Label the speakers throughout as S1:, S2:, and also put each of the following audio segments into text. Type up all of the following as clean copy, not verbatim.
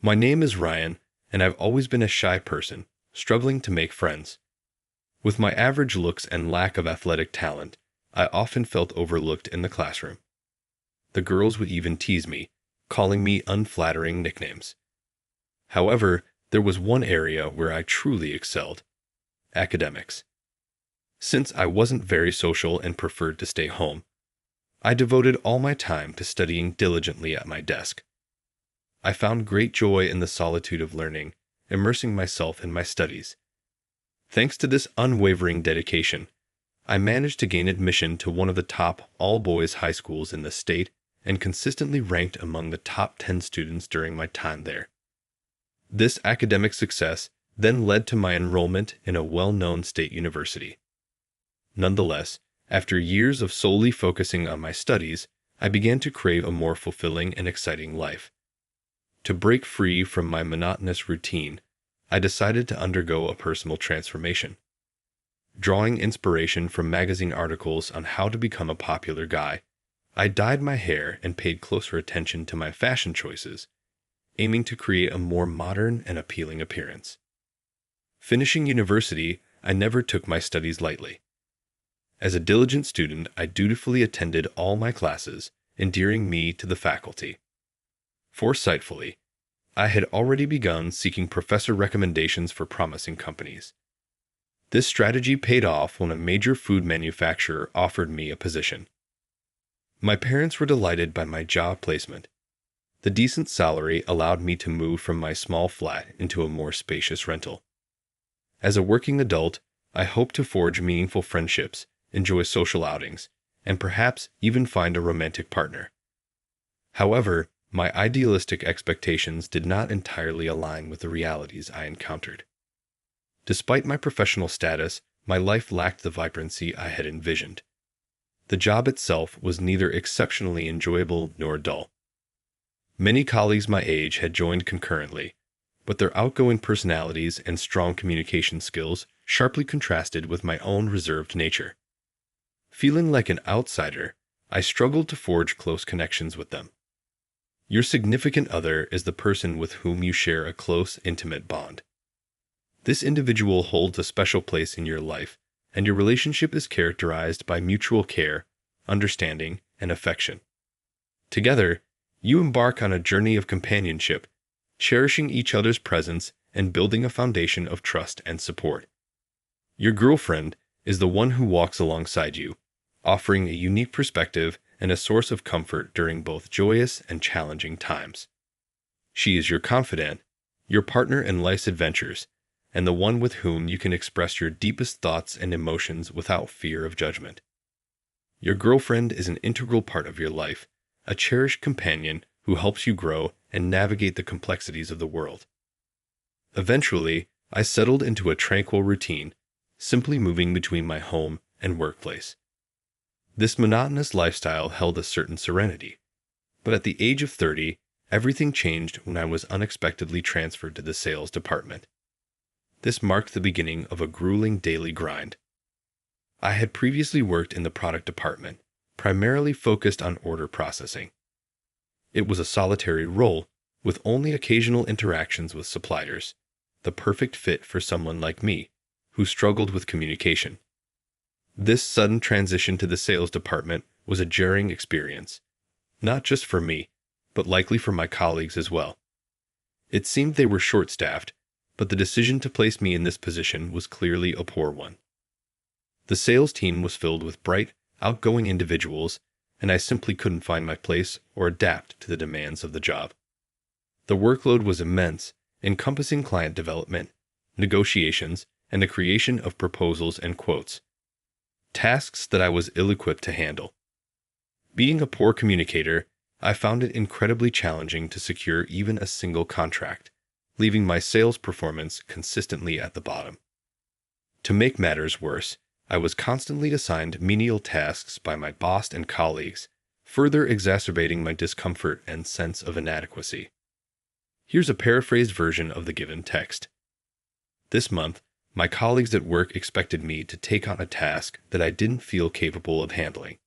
S1: My name is Ryan, and I've always been a shy person, struggling to make friends. With my average looks and lack of athletic talent, I often felt overlooked in the classroom. The girls would even tease me, calling me unflattering nicknames. However, there was one area where I truly excelled: academics. Since I wasn't very social and preferred to stay home, I devoted all my time to studying diligently at my desk. I found great joy in the solitude of learning, immersing myself in my studies. Thanks to this unwavering dedication, I managed to gain admission to one of the top all-boys high schools in the state and consistently ranked among the top 10 students during my time there. This academic success then led to my enrollment in a well-known state university. Nonetheless, after years of solely focusing on my studies, I began to crave a more fulfilling and exciting life. To break free from my monotonous routine, I decided to undergo a personal transformation. Drawing inspiration from magazine articles on how to become a popular guy, I dyed my hair and paid closer attention to my fashion choices, aiming to create a more modern and appealing appearance. Finishing university, I never took my studies lightly. As a diligent student, I dutifully attended all my classes, endearing me to the faculty. Foresightfully, I had already begun seeking professor recommendations for promising companies. This strategy paid off when a major food manufacturer offered me a position. My parents were delighted by my job placement. The decent salary allowed me to move from my small flat into a more spacious rental. As a working adult, I hoped to forge meaningful friendships, enjoy social outings, and perhaps even find a romantic partner. However, my idealistic expectations did not entirely align with the realities I encountered. Despite my professional status, my life lacked the vibrancy I had envisioned. The job itself was neither exceptionally enjoyable nor dull. Many colleagues my age had joined concurrently, but their outgoing personalities and strong communication skills sharply contrasted with my own reserved nature. Feeling like an outsider, I struggled to forge close connections with them. Your significant other is the person with whom you share a close, intimate bond. This individual holds a special place in your life, and your relationship is characterized by mutual care, understanding, and affection. Together, you embark on a journey of companionship, cherishing each other's presence and building a foundation of trust and support. Your girlfriend is the one who walks alongside you, offering a unique perspective and a source of comfort during both joyous and challenging times. She is your confidant, your partner in life's adventures, and the one with whom you can express your deepest thoughts and emotions without fear of judgment. Your girlfriend is an integral part of your life, a cherished companion who helps you grow and navigate the complexities of the world. Eventually, I settled into a tranquil routine, simply moving between my home and workplace. This monotonous lifestyle held a certain serenity, but at the age of 30, everything changed when I was unexpectedly transferred to the sales department. This marked the beginning of a grueling daily grind. I had previously worked in the product department, primarily focused on order processing. It was a solitary role, with only occasional interactions with suppliers, the perfect fit for someone like me, who struggled with communication. This sudden transition to the sales department was a jarring experience, not just for me, but likely for my colleagues as well. It seemed they were short-staffed, but the decision to place me in this position was clearly a poor one. The sales team was filled with bright, outgoing individuals, and I simply couldn't find my place or adapt to the demands of the job. The workload was immense, encompassing client development, negotiations, and the creation of proposals and quotes. Tasks that I was ill-equipped to handle. Being a poor communicator, I found it incredibly challenging to secure even a single contract, leaving my sales performance consistently at the bottom. To make matters worse, I was constantly assigned menial tasks by my boss and colleagues, further exacerbating my discomfort and sense of inadequacy. Here's a paraphrased version of the given text. This month, my colleagues at work expected me to take on a task that I didn't feel capable of handling.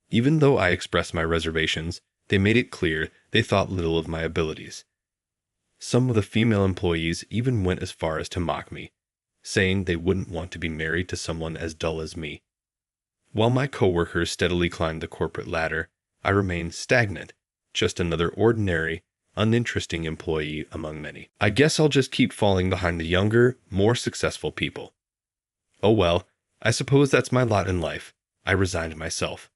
S1: Even though I expressed my reservations, they made it clear they thought little of my abilities. Some of the female employees even went as far as to mock me, saying they wouldn't want to be married to someone as dull as me. While my coworkers steadily climbed the corporate ladder, I remained stagnant, just another ordinary, uninteresting employee among many. I guess I'll just keep falling behind the younger, more successful people. Oh well, I suppose that's my lot in life. I resigned myself.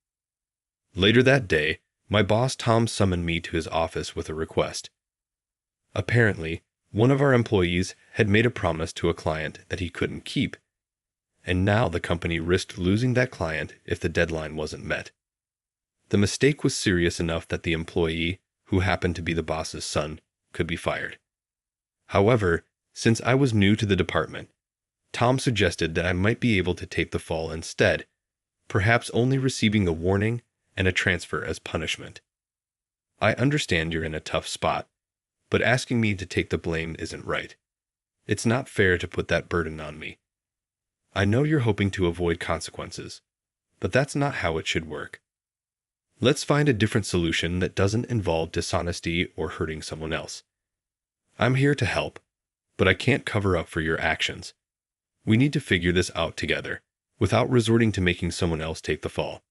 S1: Later that day, my boss Tom summoned me to his office with a request. Apparently, one of our employees had made a promise to a client that he couldn't keep, and now the company risked losing that client if the deadline wasn't met. The mistake was serious enough that the employee, who happened to be the boss's son, could be fired. However, since I was new to the department, Tom suggested that I might be able to take the fall instead, perhaps only receiving a warning and a transfer as punishment. I understand you're in a tough spot, but asking me to take the blame isn't right. It's not fair to put that burden on me. I know you're hoping to avoid consequences, but that's not how it should work. Let's find a different solution that doesn't involve dishonesty or hurting someone else. I'm here to help, but I can't cover up for your actions. We need to figure this out together, without resorting to making someone else take the fall.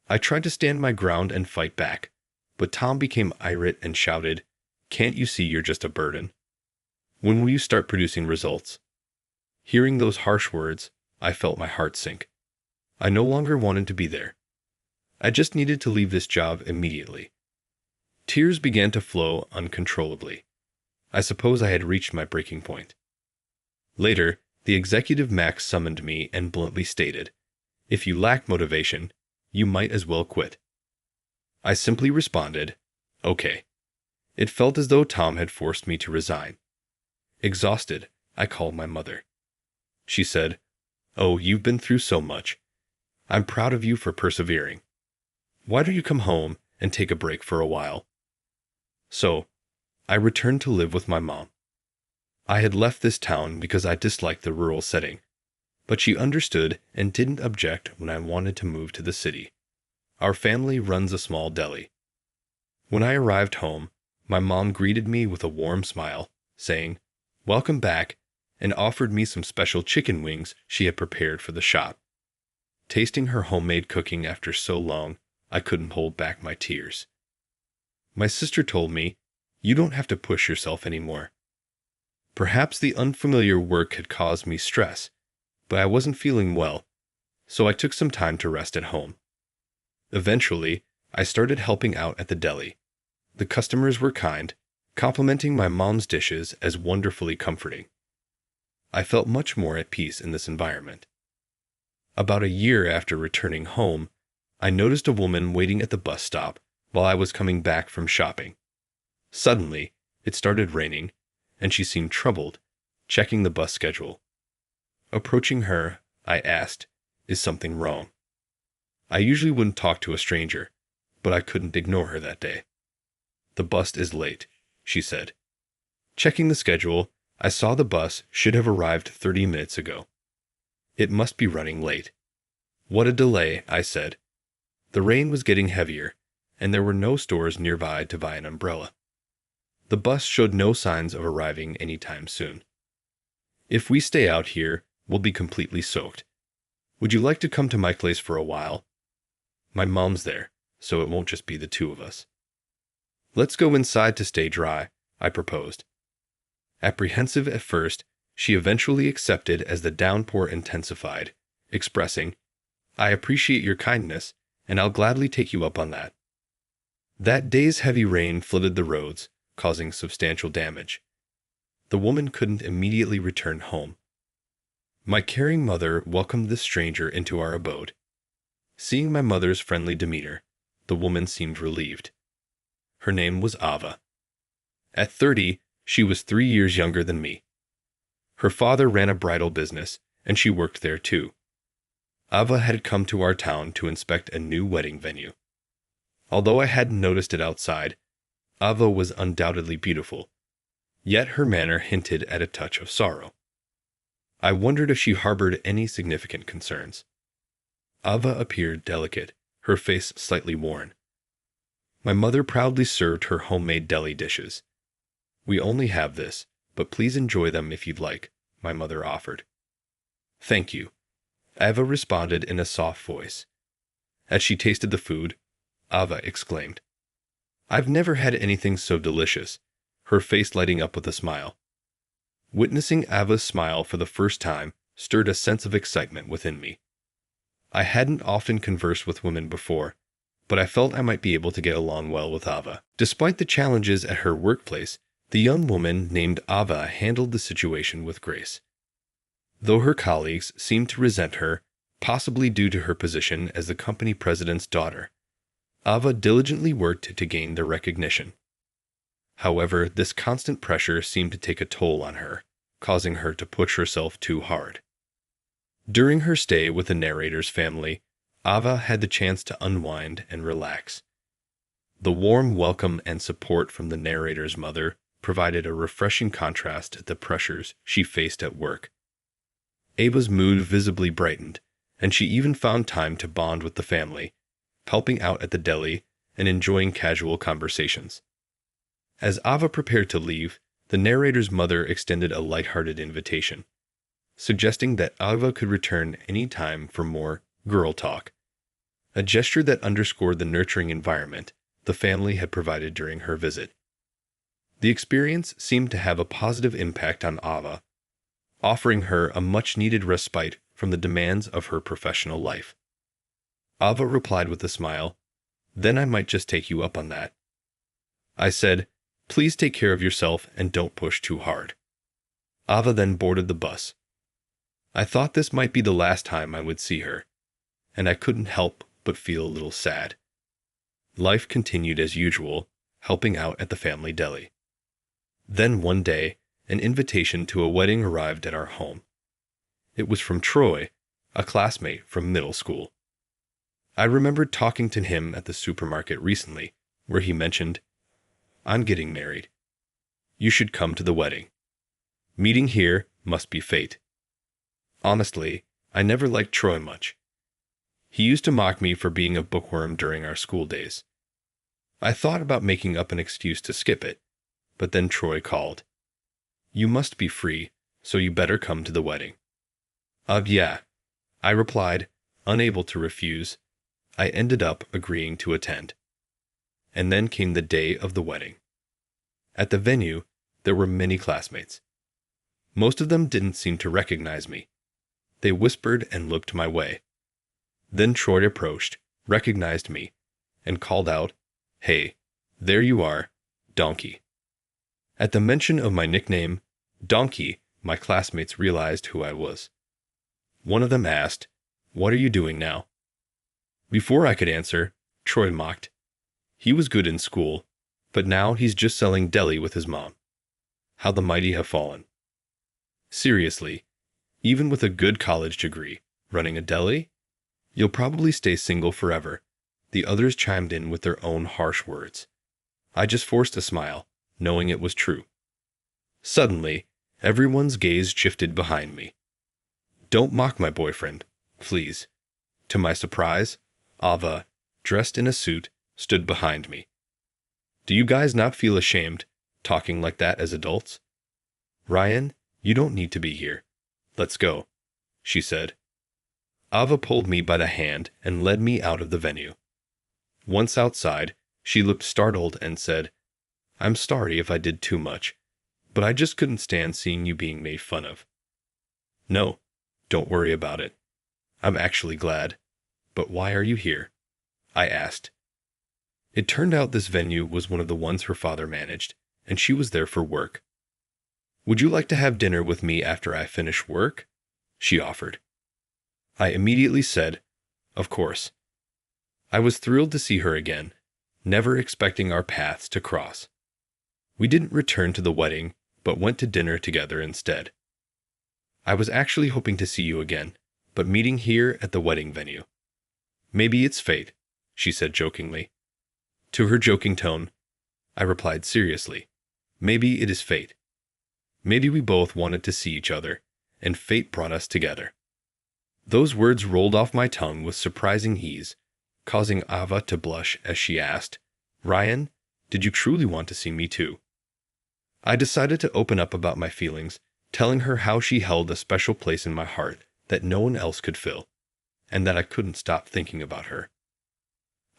S1: I tried to stand my ground and fight back, but Tom became irate and shouted, "Can't you see you're just a burden? When will you start producing results?" Hearing those harsh words, I felt my heart sink. I no longer wanted to be there. I just needed to leave this job immediately. Tears began to flow uncontrollably. I suppose I had reached my breaking point. Later, the executive Max summoned me and bluntly stated, "If you lack motivation, you might as well quit." I simply responded, "Okay." It felt as though Tom had forced me to resign. Exhausted, I called my mother. She said, "Oh, you've been through so much. I'm proud of you for persevering. Why don't you come home and take a break for a while?" So, I returned to live with my mom. I had left this town because I disliked the rural setting, but she understood and didn't object when I wanted to move to the city. Our family runs a small deli. When I arrived home, my mom greeted me with a warm smile, saying, "Welcome back," and offered me some special chicken wings she had prepared for the shop. Tasting her homemade cooking after so long, I couldn't hold back my tears. My sister told me, "You don't have to push yourself anymore." Perhaps the unfamiliar work had caused me stress, but I wasn't feeling well, so I took some time to rest at home. Eventually, I started helping out at the deli. The customers were kind, complimenting my mom's dishes as wonderfully comforting. I felt much more at peace in this environment. About a year after returning home, I noticed a woman waiting at the bus stop while I was coming back from shopping. Suddenly, it started raining, and she seemed troubled, checking the bus schedule. Approaching her, I asked, "Is something wrong?" I usually wouldn't talk to a stranger, but I couldn't ignore her that day. "The bus is late," she said. Checking the schedule, I saw the bus should have arrived 30 minutes ago. It must be running late. "What a delay," I said. The rain was getting heavier, and there were no stores nearby to buy an umbrella. The bus showed no signs of arriving anytime soon. "If we stay out here, we'll be completely soaked. Would you like to come to my place for a while? My mom's there, so it won't just be the two of us." "Let's go inside to stay dry," I proposed. Apprehensive at first, she eventually accepted as the downpour intensified, expressing, "I appreciate your kindness, and I'll gladly take you up on that." That day's heavy rain flooded the roads, causing substantial damage. The woman couldn't immediately return home. My caring mother welcomed this stranger into our abode. Seeing my mother's friendly demeanor, the woman seemed relieved. Her name was Ava. At 30, she was 3 years younger than me. Her father ran a bridal business, and she worked there too. Ava had come to our town to inspect a new wedding venue. Although I hadn't noticed it outside, Ava was undoubtedly beautiful, yet her manner hinted at a touch of sorrow. I wondered if she harbored any significant concerns. Ava appeared delicate, her face slightly worn. My mother proudly served her homemade deli dishes. We only have this, but please enjoy them if you'd like, my mother offered. Thank you, Ava responded in a soft voice. As she tasted the food, Ava exclaimed, I've never had anything so delicious, her face lighting up with a smile. Witnessing Ava's smile for the first time stirred a sense of excitement within me. I hadn't often conversed with women before, but I felt I might be able to get along well with Ava. Despite the challenges at her workplace, the young woman named Ava handled the situation with grace. Though her colleagues seemed to resent her, possibly due to her position as the company president's daughter, Ava diligently worked to gain their recognition. However, this constant pressure seemed to take a toll on her, causing her to push herself too hard. During her stay with the narrator's family, Ava had the chance to unwind and relax. The warm welcome and support from the narrator's mother provided a refreshing contrast to the pressures she faced at work. Ava's mood visibly brightened, and she even found time to bond with the family, helping out at the deli and enjoying casual conversations. As Ava prepared to leave, the narrator's mother extended a lighthearted invitation, suggesting that Ava could return any time for more girl talk, a gesture that underscored the nurturing environment the family had provided during her visit. The experience seemed to have a positive impact on Ava, offering her a much-needed respite from the demands of her professional life. Ava replied with a smile, Then I might just take you up on that. I said, Please take care of yourself and don't push too hard. Ava then boarded the bus. I thought this might be the last time I would see her, and I couldn't help but feel a little sad. Life continued as usual, helping out at the family deli. Then one day, an invitation to a wedding arrived at our home. It was from Troy, a classmate from middle school. I remembered talking to him at the supermarket recently, where he mentioned, I'm getting married. You should come to the wedding. Meeting here must be fate. Honestly, I never liked Troy much. He used to mock me for being a bookworm during our school days. I thought about making up an excuse to skip it, but then Troy called. You must be free, so you better come to the wedding. Yeah, I replied, unable to refuse. I ended up agreeing to attend. And then came the day of the wedding. At the venue, there were many classmates. Most of them didn't seem to recognize me. They whispered and looked my way. Then Troy approached, recognized me, and called out, Hey, there you are, Donkey. At the mention of my nickname, Donkey, my classmates realized who I was. One of them asked, What are you doing now? Before I could answer, Troy mocked. He was good in school, but now he's just selling deli with his mom. How the mighty have fallen. Seriously, even with a good college degree, running a deli? You'll probably stay single forever. The others chimed in with their own harsh words. I just forced a smile, knowing it was true. Suddenly, everyone's gaze shifted behind me. Don't mock my boyfriend, please. To my surprise, Ava, dressed in a suit, stood behind me. Do you guys not feel ashamed, talking like that as adults? Ryan, you don't need to be here. Let's go, she said. Ava pulled me by the hand and led me out of the venue. Once outside, she looked startled and said, I'm sorry if I did too much, but I just couldn't stand seeing you being made fun of. No, don't worry about it. I'm actually glad. But why are you here? I asked. It turned out this venue was one of the ones her father managed, and she was there for work. Would you like to have dinner with me after I finish work? She offered. I immediately said, Of course. I was thrilled to see her again, never expecting our paths to cross. We didn't return to the wedding, but went to dinner together instead. I was actually hoping to see you again, but meeting here at the wedding venue. Maybe it's fate, she said jokingly. To her joking tone, I replied seriously, maybe it is fate. Maybe we both wanted to see each other, and fate brought us together. Those words rolled off my tongue with surprising ease, causing Ava to blush as she asked, Ryan, did you truly want to see me too? I decided to open up about my feelings, telling her how she held a special place in my heart that no one else could fill, and that I couldn't stop thinking about her.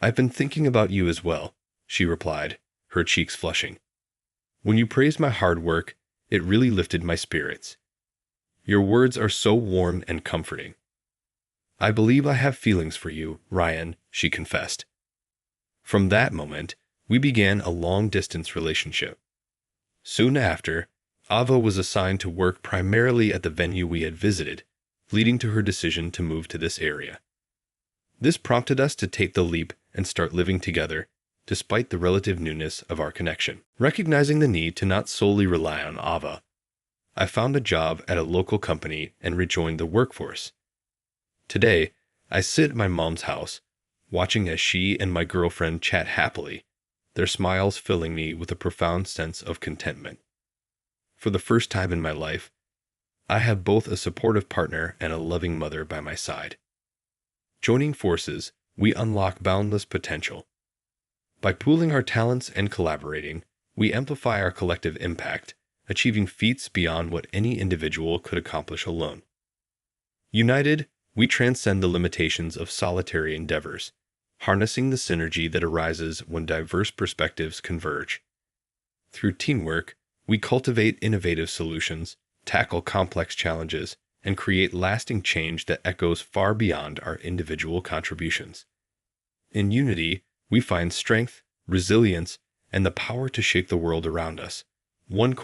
S1: "I've been thinking about you as well," she replied, her cheeks flushing. "When you praised my hard work, it really lifted my spirits. Your words are so warm and comforting." "I believe I have feelings for you, Ryan," she confessed. From that moment, we began a long-distance relationship. Soon after, Ava was assigned to work primarily at the venue we had visited, leading to her decision to move to this area. This prompted us to take the leap and start living together, despite the relative newness of our connection. Recognizing the need to not solely rely on Ava, I found a job at a local company and rejoined the workforce. Today, I sit at my mom's house, watching as she and my girlfriend chat happily, their smiles filling me with a profound sense of contentment. For the first time in my life, I have both a supportive partner and a loving mother by my side. Joining forces, we unlock boundless potential. By pooling our talents and collaborating, we amplify our collective impact, achieving feats beyond what any individual could accomplish alone. United, we transcend the limitations of solitary endeavors, harnessing the synergy that arises when diverse perspectives converge. Through teamwork, we cultivate innovative solutions, tackle complex challenges, and create lasting change that echoes far beyond our individual contributions. In unity, we find strength, resilience, and the power to shape the world around us, one